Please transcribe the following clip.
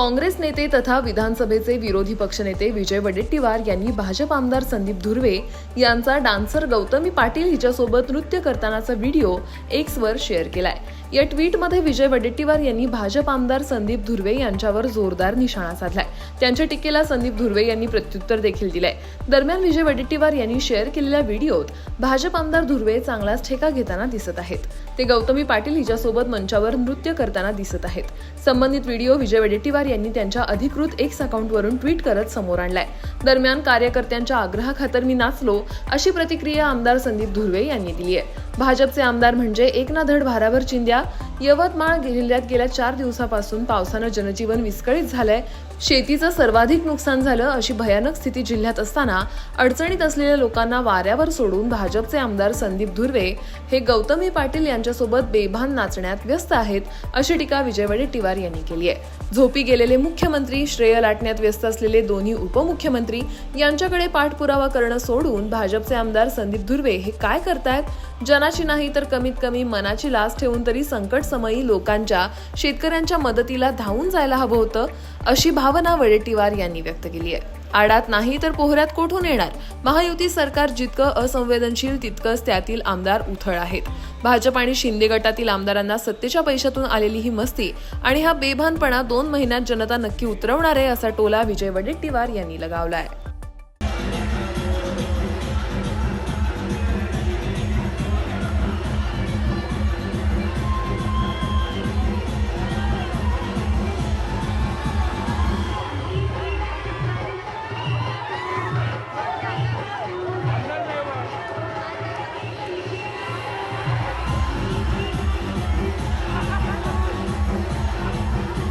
काँग्रेस नेते तथा विधानसभेचे विरोधी पक्षनेते विजय वडेट्टीवार यांनी भाजप आमदार संदीप धुर्वे यांचा डान्सर गौतमी पाटील हिच्यासोबत नृत्य करतानाचा व्हिडिओ एक्सवर शेअर केलाय। या ट्विटमध्ये विजय वडेट्टीवार यांनी भाजप आमदार संदीप धुर्वे यांच्यावर जोरदार निशाणा साधलाय। त्यांच्या टीकेला संदीप धुर्वे यांनी प्रत्युत्तर देखील दिलंय। दरम्यान विजय वडेट्टीवार यांनी शेअर केलेल्या व्हिडिओत भाजप आमदार धुर्वे चांगलाच ठेका घेताना दिसत आहेत। ते गौतमी पाटील हिच्यासोबत मंचावर नृत्य करताना दिसत आहेत। संबंधित व्हिडिओ विजय वडेट्टीवार यांनी त्यांच्या अधिकृत एक्स अकाउंटवरून ट्विट करत समोर आणलाय। दरम्यान कार्यकर्त्यांच्या आग्रहाखातर मी नाचलो अशी प्रतिक्रिया आमदार संदीप धुर्वे यांनी दिली आहे। भाजपचे आमदार म्हणजे एक ना धड भारावर चिंध्या। यवतमाळ जिल्ह्यात गेल्या 4 दिवसापासून पावसानं जनजीवन विस्कळीत झालंय। शेतीचं सर्वाधिक नुकसान झालं अशी भयानक स्थिती जिल्ह्यात असताना अडचणीत असलेल्या लोकांना वाऱ्यावर सोडून भाजपचे आमदार संदीप धुर्वे हे गौतमी पाटील यांच्यासोबत बेभान नाचण्यात व्यस्त आहेत अशी टीका विजय वडेट्टीवार यांनी केली आहे। झोपी गेलेले मुख्यमंत्री, श्रेय लाटण्यात व्यस्त असलेले दोन्ही उपमुख्यमंत्री यांच्याकडे पाठपुरावा करणं सोडून भाजपचे आमदार संदीप धुर्वे हे काय करतायत? जनाची नाही तर कमीत कमी मनाची लाज ठेवून तरी संकटसमयी लोकांच्या, शेतकऱ्यांच्या मदतीला धावून जायला हवं होतं अशी भावना वडेट्टीवार यांनी व्यक्त केली आहे। आडात नाही तर पोहऱ्यात कोठून येणार? महायुती सरकार जितकं असंवेदनशील तितकंच त्यातील आमदार उथळ आहेत। भाजप आणि शिंदे गटातील आमदारांना सत्तेच्या पैशातून आलेली ही मस्ती आणि हा बेभानपणा 2 महिन्यात जनता नक्की उतरवणार आहे असा टोला विजय वडेट्टीवार यांनी लगावलाय।